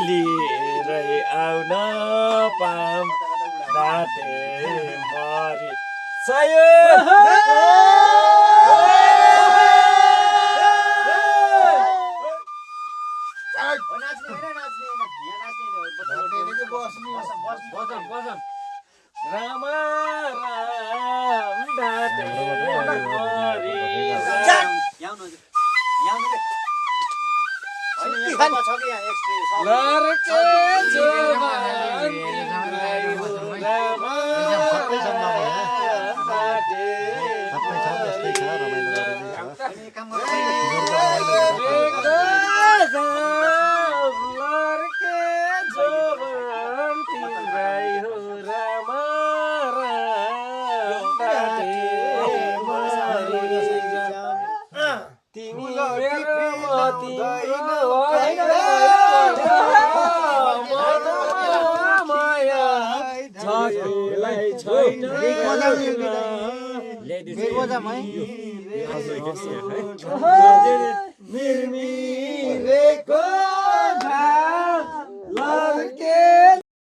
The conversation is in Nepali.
लिएरै आउन पाम डाटे मरि सयो रामा राम डाटे मरि लरके जोबान तिम्रै हो रामा राम डाटे लरके जोबान तिम्रै हो रामा राम डाटे तिमी मेरो म तिम्रो माया छकेलाई छैन मिरमिर